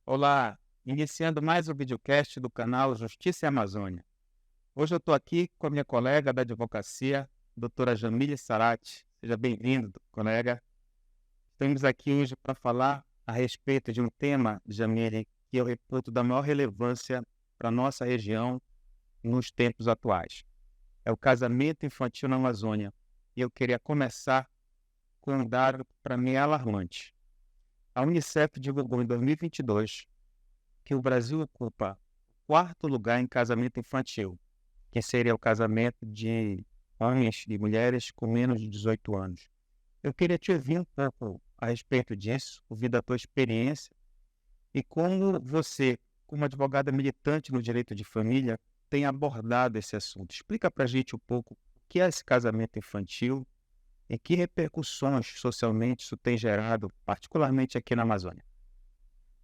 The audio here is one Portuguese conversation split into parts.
Olá, iniciando mais um videocast do canal Justiça e Amazônia. Hoje eu estou aqui com a minha colega da advocacia, doutora Jamile Sarati. Seja bem-vindo, colega. Estamos aqui hoje para falar a respeito de um tema, Jamile, que eu reputo da maior relevância para a nossa região nos tempos atuais. É o casamento infantil na Amazônia. E eu queria começar com um dado para mim alarmante. A Unicef divulgou em 2022 que o Brasil ocupa o 4º lugar em casamento infantil, que seria o casamento de homens e mulheres com menos de 18 anos. Eu queria te ouvir um pouco a respeito disso, ouvir da tua experiência e como você, como advogada militante no direito de família, tem abordado esse assunto. Explica para a gente um pouco o que é esse casamento infantil e que repercussões socialmente isso tem gerado, particularmente aqui na Amazônia.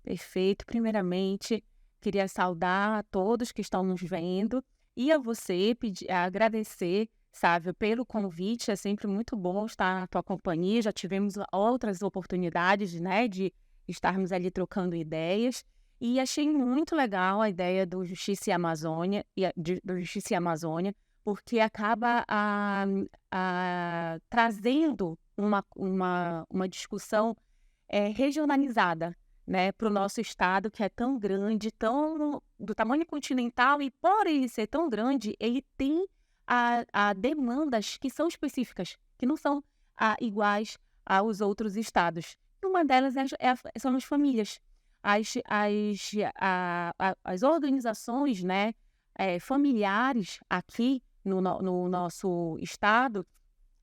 Perfeito. Primeiramente, queria saudar a todos que estão nos vendo e a você agradecer, Sávio, pelo convite. É sempre muito bom estar na tua companhia. Já tivemos outras oportunidades, né, de estarmos ali trocando ideias. E achei muito legal a ideia do Justiça e Amazônia, do Justiça e Amazônia, porque acaba trazendo uma discussão regionalizada, né, para o nosso estado, que é tão grande, do tamanho continental, e por ele ser tão grande, ele tem demandas que são específicas, que não são iguais aos outros estados. E uma delas são as famílias. As organizações, né, familiares aqui no nosso estado,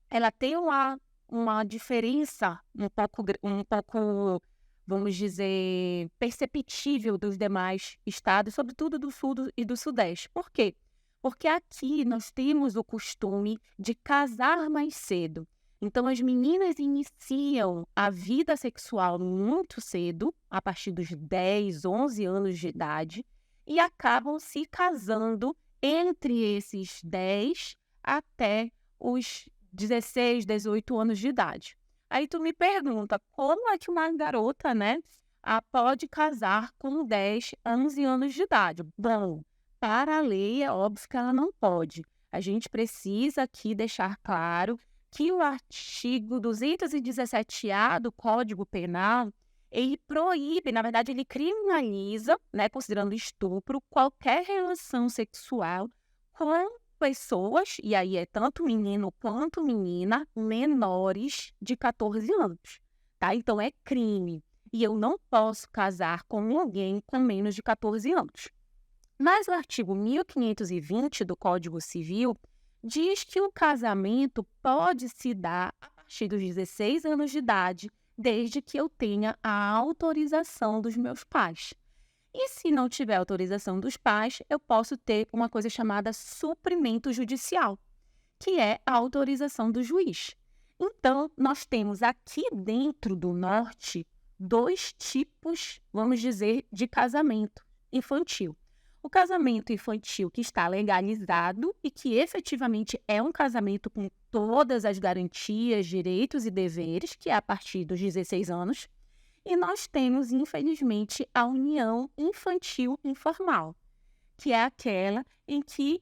ela tem uma diferença um pouco, vamos dizer, perceptível dos demais estados, sobretudo do sul e do sudeste. Por quê? Porque aqui nós temos o costume de casar mais cedo. Então, as meninas iniciam a vida sexual muito cedo, a partir dos 10, 11 anos de idade, e acabam se casando entre esses 10 até os 16, 18 anos de idade. Aí tu me pergunta, como é que uma garota, né, pode casar com 10, 11 anos de idade? Bom, para a lei é óbvio que ela não pode. A gente precisa aqui deixar claro que o artigo 217-A do Código Penal, ele proíbe, na verdade, ele criminaliza, né, considerando estupro, qualquer relação sexual com pessoas, e aí é tanto menino quanto menina, menores de 14 anos, tá? Então é crime. E eu não posso casar com alguém com menos de 14 anos. Mas o artigo 1520 do Código Civil diz que o casamento pode se dar a partir dos 16 anos de idade, desde que eu tenha a autorização dos meus pais. E se não tiver autorização dos pais, eu posso ter uma coisa chamada suprimento judicial, que é a autorização do juiz. Então, nós temos aqui dentro do norte 2 tipos, vamos dizer, de casamento infantil. O casamento infantil que está legalizado e que efetivamente é um casamento com todas as garantias, direitos e deveres, que é a partir dos 16 anos. E nós temos, infelizmente, a união infantil informal, que é aquela em que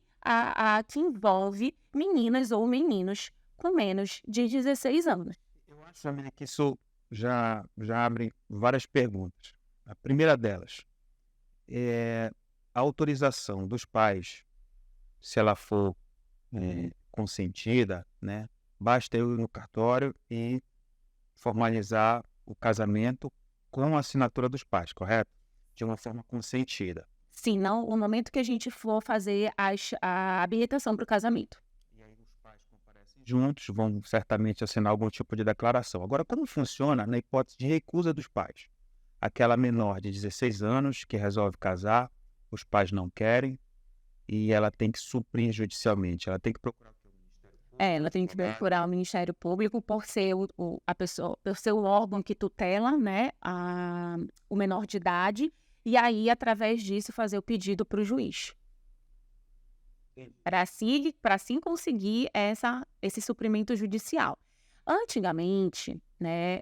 que envolve meninas ou meninos com menos de 16 anos. Eu acho, Jamile, que isso já abre várias perguntas. A primeira delas é a autorização dos pais, se ela for consentida, né? Basta eu ir no cartório e formalizar o casamento com a assinatura dos pais, correto? De uma forma consentida. Sim, não, no momento que a gente for fazer a habilitação para o casamento. E aí os pais comparecem juntos, vão certamente assinar algum tipo de declaração. Agora, como funciona na hipótese de recusa dos pais? Aquela menor de 16 anos que resolve casar, os pais não querem e ela tem que suprir judicialmente, ela tem que procurar o Ministério Público. Ela tem que procurar o Ministério Público por ser por ser o órgão que tutela, né, o menor de idade, e aí, através disso, fazer o pedido para o juiz. Para assim conseguir esse suprimento judicial. Antigamente, né,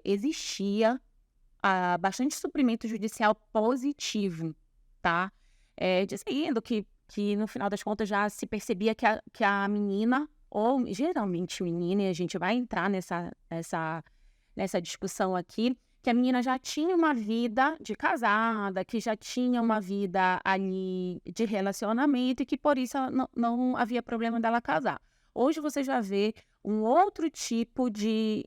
existia bastante suprimento judicial positivo, tá? Dizendo que no final das contas já se percebia que a menina, ou geralmente menina, e a gente vai entrar nessa discussão aqui, que a menina já tinha uma vida de casada, que já tinha uma vida ali de relacionamento e que por isso ela não havia problema dela casar. Hoje você já vê um outro tipo de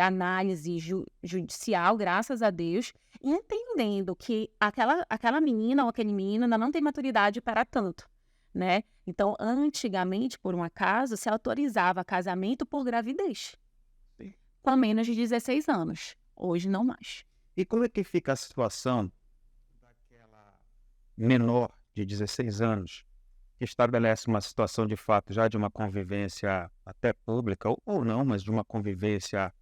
análise judicial, graças a Deus, entendendo que aquela menina ou aquele menino ainda não tem maturidade para tanto, né? Então, antigamente, por um acaso, se autorizava casamento por gravidez, Sim. com menos de 16 anos. Hoje, não mais. E como é que fica a situação daquela menor de 16 anos que estabelece uma situação de fato já de uma convivência até pública, ou não, mas de uma convivência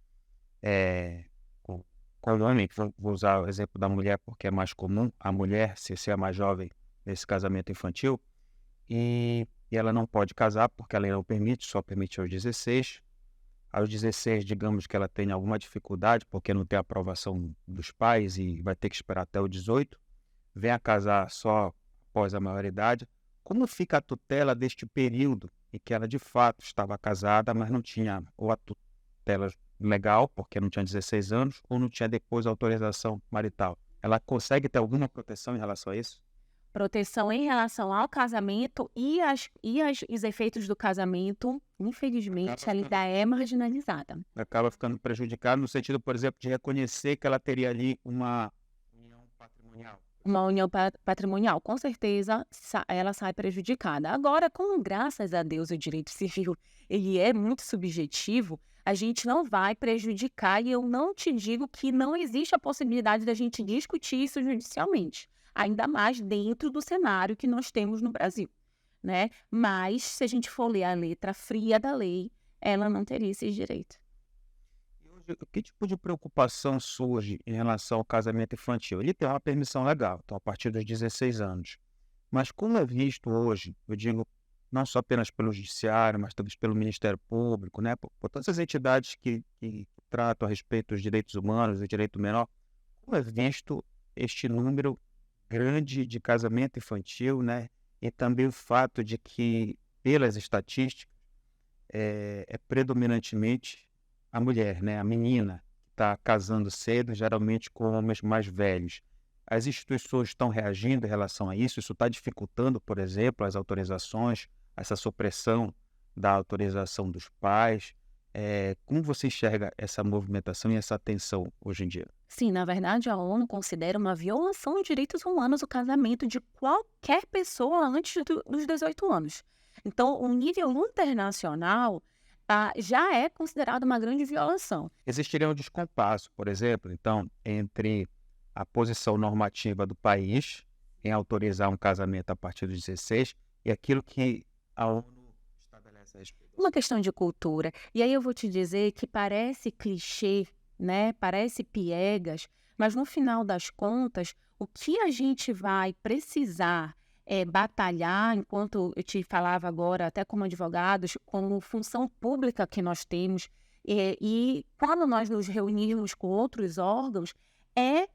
com o homem, que vou usar o exemplo da mulher porque é mais comum, a mulher ser a mais jovem nesse casamento infantil, e ela não pode casar porque a lei não permite, só permite aos 16. Aos 16, digamos que ela tenha alguma dificuldade porque não tem aprovação dos pais e vai ter que esperar até o 18, vem a casar só após a maioridade. Como fica a tutela deste período em que ela de fato estava casada, mas não tinha ou a tutela legal, porque não tinha 16 anos, ou não tinha depois autorização marital? Ela consegue ter alguma proteção em relação a isso? Proteção em relação ao casamento e os efeitos do casamento, infelizmente, ela ainda é marginalizada. Acaba ficando prejudicada no sentido, por exemplo, de reconhecer que ela teria ali uma união patrimonial. Uma união patrimonial, com certeza, ela sai prejudicada. Agora, como graças a Deus o direito civil ele é muito subjetivo, a gente não vai prejudicar e eu não te digo que não existe a possibilidade da gente discutir isso judicialmente, ainda mais dentro do cenário que nós temos no Brasil, né? Mas, se a gente for ler a letra fria da lei, ela não teria esse direito. E hoje, que tipo de preocupação surge em relação ao casamento infantil? Ele tem uma permissão legal, então a partir dos 16 anos. Mas como é visto hoje, eu digo, não só apenas pelo judiciário, mas também pelo Ministério Público, né? Por todas as entidades que tratam a respeito dos direitos humanos, do direito menor, como é visto este número grande de casamento infantil, né? E também o fato de que, pelas estatísticas, é predominantemente a mulher, né? A menina que está casando cedo, geralmente com homens mais velhos. As instituições estão reagindo em relação a isso? Isso está dificultando, por exemplo, as autorizações, essa supressão da autorização dos pais? Como você enxerga essa movimentação e essa tensão hoje em dia? Sim, na verdade, a ONU considera uma violação de direitos humanos o casamento de qualquer pessoa antes dos 18 anos. Então, o nível internacional já é considerado uma grande violação. Existiria um descompasso, por exemplo, então, entre a posição normativa do país em autorizar um casamento a partir dos 16 e aquilo que a ONU estabelece a respeito. Uma questão de cultura. E aí eu vou te dizer que parece clichê, né? Parece piegas, mas no final das contas, o que a gente vai precisar batalhar, enquanto eu te falava agora, até como advogados, como função pública que nós temos, e quando nós nos reunirmos com outros órgãos, é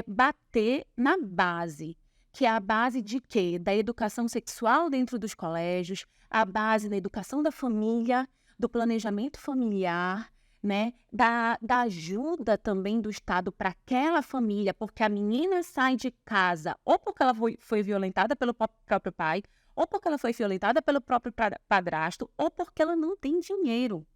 bater na base. Que é a base de quê? Da educação sexual dentro dos colégios, a base da educação da família, do planejamento familiar, né? Da ajuda também do Estado para aquela família, porque a menina sai de casa ou porque ela foi violentada pelo próprio pai, ou porque ela foi violentada pelo próprio padrasto, ou porque ela não tem dinheiro.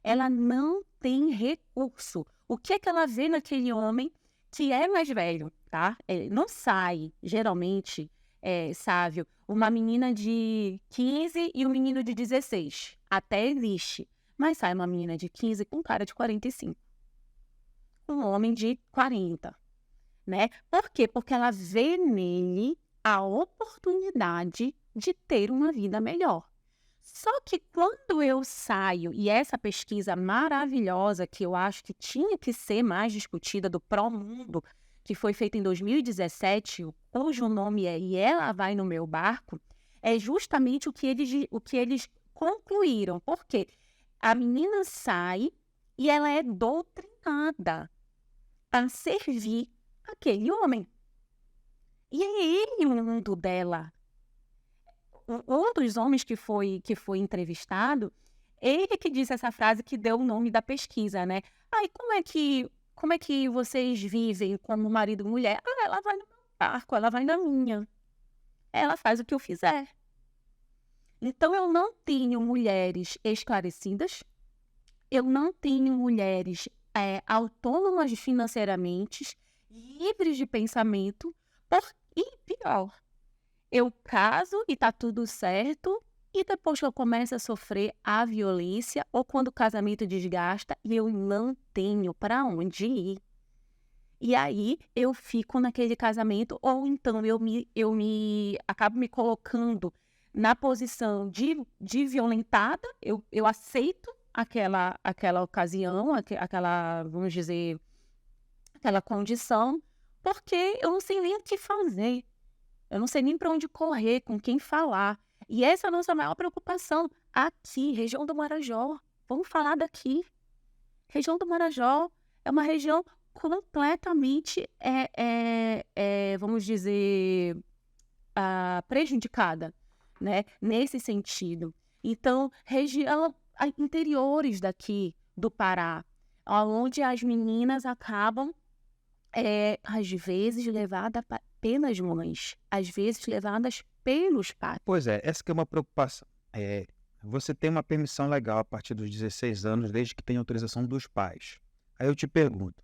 Ela não tem recurso. O que é que ela vê naquele homem que é mais velho, tá? Não sai, geralmente, Sávio, uma menina de 15 e um menino de 16. Até existe. Mas sai uma menina de 15 com um cara de 45. Um homem de 40, né? Por quê? Porque ela vê nele a oportunidade de ter uma vida melhor. Só que quando eu saio, e essa pesquisa maravilhosa que eu acho que tinha que ser mais discutida do Promundo, que foi feita em 2017, cujo nome é E Ela Vai no Meu Barco, é justamente o que eles concluíram. Por quê? A menina sai e ela é doutrinada a servir aquele homem. E é ele o mundo dela. Um dos homens que foi entrevistado, ele que disse essa frase que deu o nome da pesquisa, né? Aí, como é que vocês vivem como marido e mulher? Ah, ela vai no meu barco, ela vai na minha. Ela faz o que eu fizer. Então, eu não tenho mulheres esclarecidas, eu não tenho mulheres autônomas financeiramente, livres de pensamento, e pior, eu caso e tá tudo certo, e depois que eu começo a sofrer a violência, ou quando o casamento desgasta e eu não tenho para onde ir. E aí eu fico naquele casamento, ou então eu acabo me colocando na posição de violentada, eu aceito aquela ocasião, aquela, vamos dizer, aquela condição, porque eu não sei nem o que fazer. Eu não sei nem para onde correr, com quem falar. E essa é a nossa maior preocupação aqui, região do Marajó. Vamos falar daqui. Região do Marajó é uma região completamente, vamos dizer, prejudicada, né? Nesse sentido. Então, região, interiores daqui do Pará, onde as meninas acabam às vezes levadas pelas mães, às vezes levadas pelos pais. Pois é, essa que é uma preocupação. Você tem uma permissão legal a partir dos 16 anos, desde que tenha autorização dos pais. Aí eu te pergunto,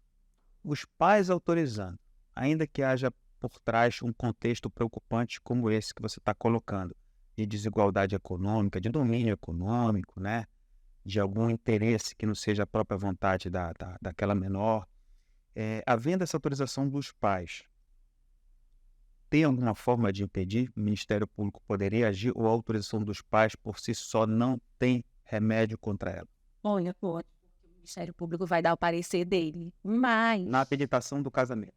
os pais autorizando, ainda que haja por trás um contexto preocupante como esse que você está colocando, de desigualdade econômica, de domínio econômico, né? De algum interesse que não seja a própria vontade daquela menor, havendo essa autorização dos pais, tem alguma forma de impedir? O Ministério Público poderia agir ou a autorização dos pais por si só não tem remédio contra ela? Olha, pode, porque o Ministério Público vai dar o parecer dele, mas... Na habilitação do casamento.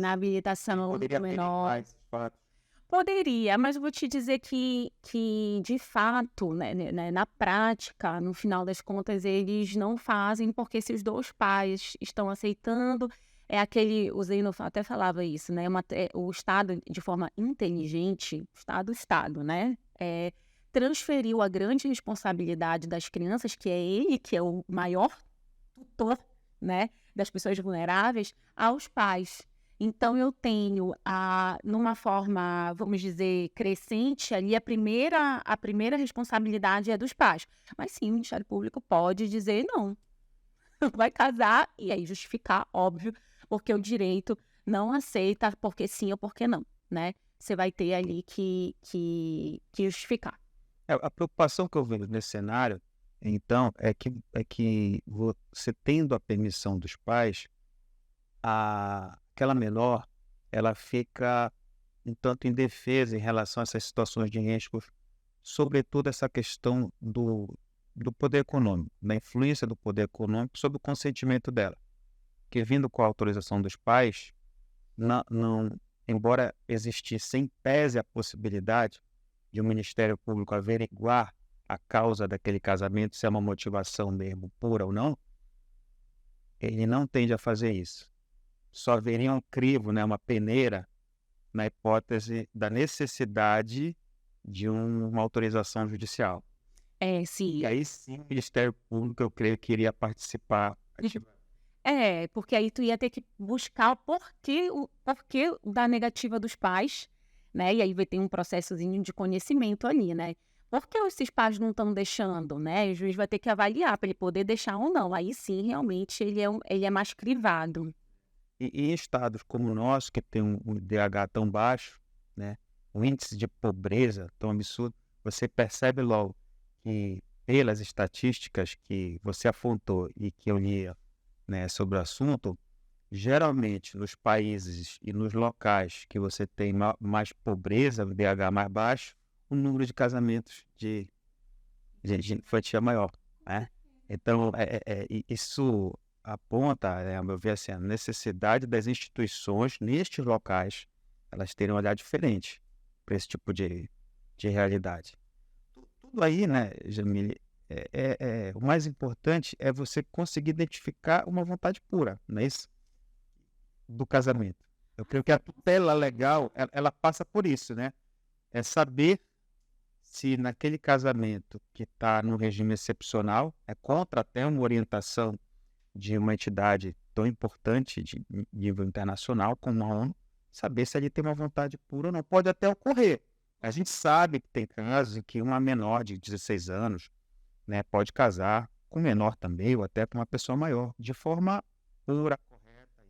Na habilitação Poderia do menor... ter mais fatos. Poderia, mas eu vou te dizer que de fato, né, na prática, no final das contas, eles não fazem, porque se os dois pais estão aceitando, o Zeno até falava isso, né? O Estado, de forma inteligente, Estado, né? Transferiu a grande responsabilidade das crianças, que é ele, que é o maior tutor, né, das pessoas vulneráveis, aos pais. Então, eu tenho, numa forma, vamos dizer, crescente, ali a primeira responsabilidade é dos pais. Mas sim, o Ministério Público pode dizer não. Vai casar e aí justificar, óbvio, porque o direito não aceita porque sim ou porque não, né? Você vai ter ali que justificar. A preocupação que eu vejo nesse cenário, então, é que você tendo a permissão dos pais, aquela menor, ela fica um tanto indefesa em relação a essas situações de riscos, sobretudo essa questão do poder econômico, da influência do poder econômico sobre o consentimento dela. Que vindo com a autorização dos pais, embora existisse em tese a possibilidade de o Ministério Público averiguar a causa daquele casamento, se é uma motivação mesmo pura ou não, ele não tende a fazer isso. Só haveria um crivo, né, uma peneira, na hipótese da necessidade de uma autorização judicial. Sim. E aí sim o Ministério Público, eu creio que iria participar ativamente. Porque aí tu ia ter que buscar o porquê da negativa dos pais, né? E aí vai ter um processozinho de conhecimento ali, né? Por que esses pais não estão deixando, né? O juiz vai ter que avaliar para ele poder deixar ou não. Aí sim, realmente, ele é mais crivado. E em estados como o nosso, que tem um IDH tão baixo, né? Um índice de pobreza tão absurdo, você percebe logo que, pelas estatísticas que você apontou e que eu li, né, sobre o assunto, geralmente nos países e nos locais que você tem mais pobreza, IDH mais baixo, o número de casamentos de infantil é maior, né? Então, isso aponta, a meu ver, assim, a necessidade das instituições nestes locais, elas terem um olhar diferente para esse tipo de realidade. Tudo aí, né, Jamile, o mais importante é você conseguir identificar uma vontade pura, não é isso? Do casamento. Eu creio que a tutela legal, ela passa por isso, né? É saber se naquele casamento que está no regime excepcional, é contra até uma orientação de uma entidade tão importante de nível internacional como a ONU, saber se ele tem uma vontade pura ou não. Pode até ocorrer. A gente sabe que tem casos em que uma menor de 16 anos, né, pode casar com um menor também, ou até com uma pessoa maior, de forma pura, correta.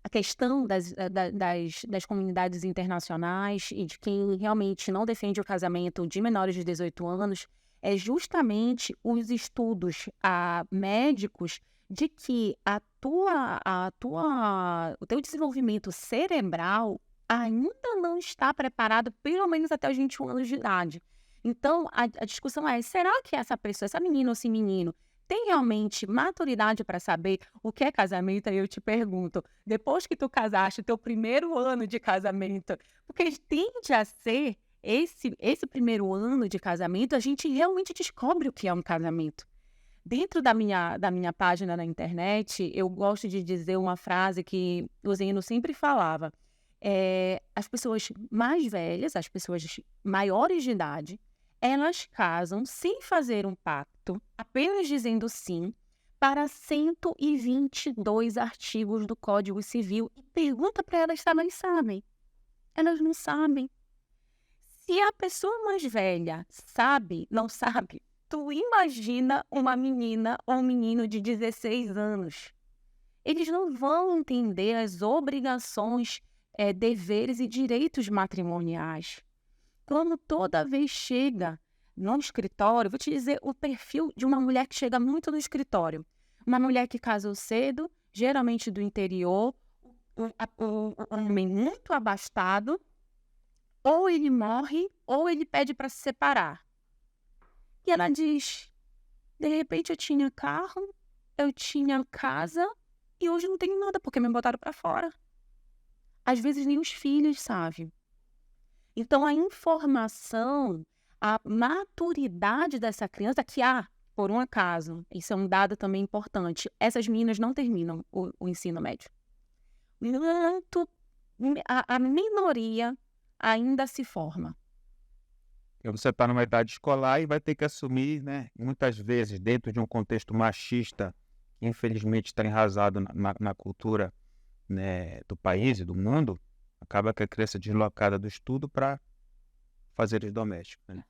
A questão das comunidades internacionais e de quem realmente não defende o casamento de menores de 18 anos é justamente os estudos médicos de que o teu desenvolvimento cerebral ainda não está preparado, pelo menos até os 21 anos de idade. Então, a discussão é, será que essa pessoa, essa menina ou esse menino, tem realmente maturidade para saber o que é casamento? Aí eu te pergunto, depois que tu casaste, teu primeiro ano de casamento, porque tende a ser esse primeiro ano de casamento, a gente realmente descobre o que é um casamento. Dentro da minha página na internet, eu gosto de dizer uma frase que o Zeno sempre falava. As pessoas mais velhas, as pessoas maiores de idade, elas casam sem fazer um pacto, apenas dizendo sim, para 122 artigos do Código Civil. E pergunta para elas se elas sabem. Elas não sabem. Se a pessoa mais velha sabe, não sabe, tu imagina uma menina ou um menino de 16 anos. Eles não vão entender as obrigações, deveres e direitos matrimoniais. Quando toda vez chega no escritório, vou te dizer o perfil de uma mulher que chega muito no escritório. Uma mulher que casou cedo, geralmente do interior, um homem muito abastado, ou ele morre, ou ele pede para se separar. E ela diz, de repente eu tinha carro, eu tinha casa, e hoje não tenho nada, porque me botaram para fora. Às vezes nem os filhos sabem. Então, a informação, a maturidade dessa criança, que por um acaso, isso é um dado também importante, essas meninas não terminam o ensino médio. A minoria ainda se forma. Você está numa idade escolar e vai ter que assumir, né, muitas vezes, dentro de um contexto machista, que infelizmente está enraizado na cultura, né, do país e do mundo, acaba que a criança é deslocada do estudo para fazeres domésticos, né?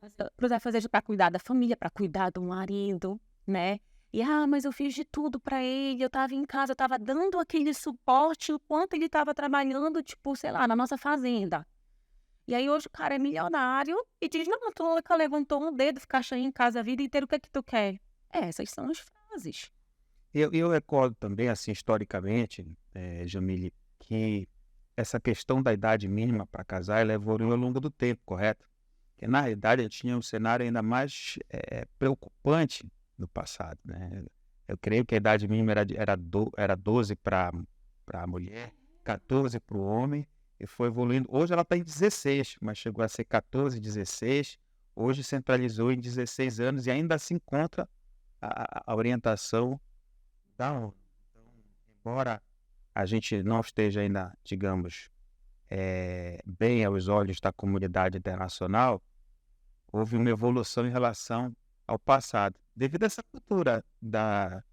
Para cuidar da família, para cuidar do marido, né? E, mas eu fiz de tudo para ele, eu estava em casa, eu estava dando aquele suporte enquanto ele estava trabalhando, tipo, sei lá, na nossa fazenda. E aí hoje o cara é milionário e diz, não, tu nunca levantou um dedo, ficaste aí em casa a vida inteira, o que é que tu quer? Essas são as frases. Eu recordo também, assim, historicamente, Jamile, que essa questão da idade mínima para casar, ela evoluiu ao longo do tempo, correto? Porque, na realidade, a gente tinha um cenário ainda mais preocupante no passado, né? Eu creio que a idade mínima era 12 para a mulher, 14 para o homem, e foi evoluindo. Hoje ela está em 16, mas chegou a ser 14, 16. Hoje centralizou em 16 anos e ainda se encontra a orientação da ONU. Então, embora a gente não esteja ainda, digamos, bem aos olhos da comunidade internacional, houve uma evolução em relação ao passado, devido a essa cultura da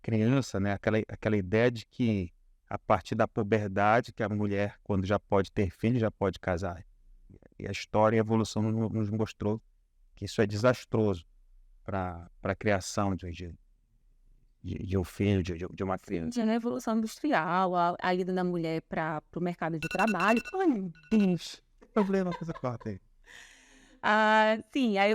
criança, né? Aquela ideia de que a partir da puberdade, que a mulher, quando já pode ter filho, já pode casar. E a história e a evolução nos mostrou que isso é desastroso para a criação de um filho, de uma criança. A Revolução Industrial, a ida da mulher para o mercado de trabalho. Ai, Deus, que problema com essa parte aí? Sim, a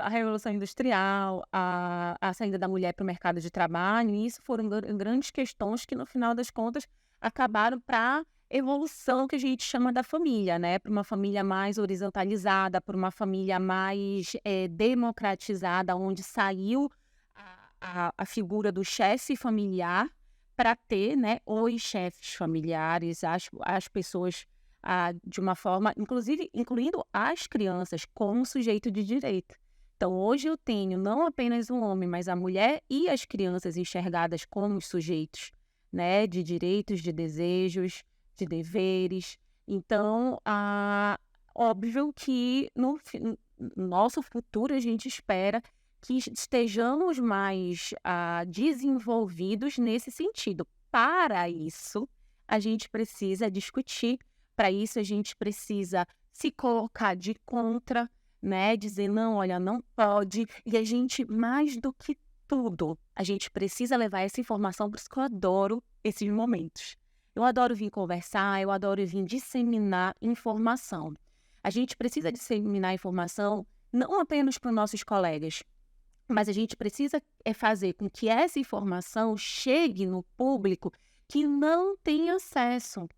Revolução Industrial, a saída da mulher para o mercado de trabalho, e isso foram grandes questões que, no final das contas, acabaram para a evolução que a gente chama da família, né? Para uma família mais horizontalizada, para uma família mais democratizada, onde saiu a figura do chefe familiar para ter, né, os chefes familiares, as pessoas de uma forma, inclusive incluindo as crianças como sujeito de direito. Então, hoje eu tenho não apenas o homem, mas a mulher e as crianças enxergadas como os sujeitos, né, de direitos, de desejos, de deveres. Então, óbvio que no nosso futuro a gente espera que estejamos mais desenvolvidos nesse sentido. Para isso, a gente precisa discutir, para isso a gente precisa se colocar de contra, né? Dizer, não, olha, não pode. E a gente, mais do que tudo, a gente precisa levar essa informação, por isso que eu adoro esses momentos. Eu adoro vir conversar, eu adoro vir disseminar informação. A gente precisa disseminar informação não apenas para os nossos colegas, mas a gente precisa fazer com que essa informação chegue no público que não tem acesso.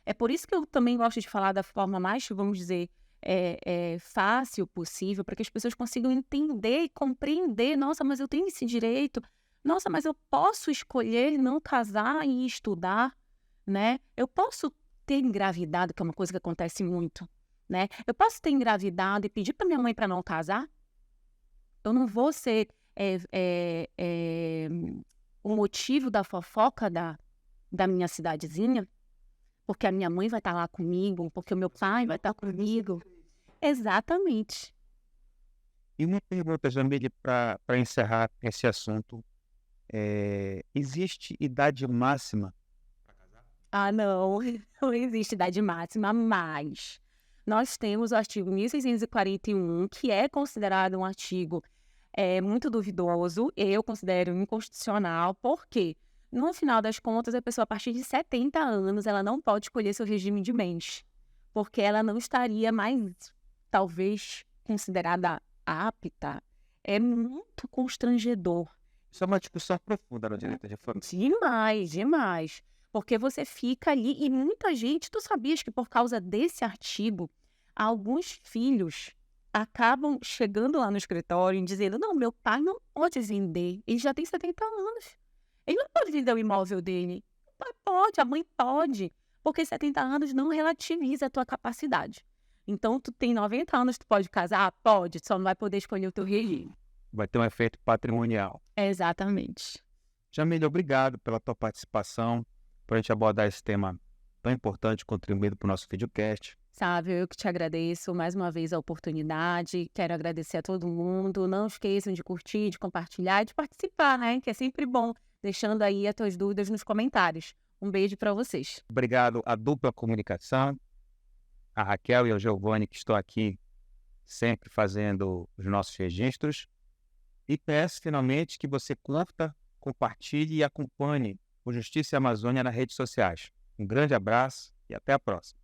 É por isso que eu também gosto de falar da forma mais, vamos dizer, fácil possível, para que as pessoas consigam entender e compreender. Nossa, mas eu tenho esse direito. Nossa, mas eu posso escolher não casar e estudar, né? Eu posso ter engravidado, que é uma coisa que acontece muito, né? Eu posso ter engravidado e pedir para minha mãe para não casar? Eu não vou ser o motivo da fofoca da minha cidadezinha, porque a minha mãe vai estar lá comigo, porque o meu pai vai estar comigo. Exatamente. E uma pergunta, Jamile, para encerrar esse assunto. Existe idade máxima? Não, não existe idade máxima, mas nós temos o artigo 1641, que é considerado um artigo muito duvidoso, eu considero inconstitucional, porque, no final das contas, a pessoa, a partir de 70 anos, ela não pode escolher seu regime de bens, porque ela não estaria mais, talvez, considerada apta. É muito constrangedor. Isso é uma discussão profunda no direito de família. Demais, demais. Porque você fica ali e muita gente, tu sabias que por causa desse artigo, alguns filhos acabam chegando lá no escritório e dizendo, não, meu pai não pode vender, ele já tem 70 anos. Ele não pode vender o imóvel dele. O pai pode, a mãe pode, porque 70 anos não relativiza a tua capacidade. Então, tu tem 90 anos, tu pode casar? Pode, só não vai poder escolher o teu regime. Vai ter um efeito patrimonial. Exatamente. Jamile, obrigado pela tua participação, por a gente abordar esse tema tão importante, contribuído para o nosso videocast. Sabe, eu que te agradeço mais uma vez a oportunidade, quero agradecer a todo mundo, não esqueçam de curtir, de compartilhar e de participar, né, que é sempre bom, deixando aí as tuas dúvidas nos comentários. Um beijo para vocês. Obrigado à dupla comunicação, a Raquel e ao Giovanni, que estão aqui sempre fazendo os nossos registros. E peço finalmente que você curta, compartilhe e acompanhe o Justiça e Amazônia nas redes sociais. Um grande abraço e até a próxima.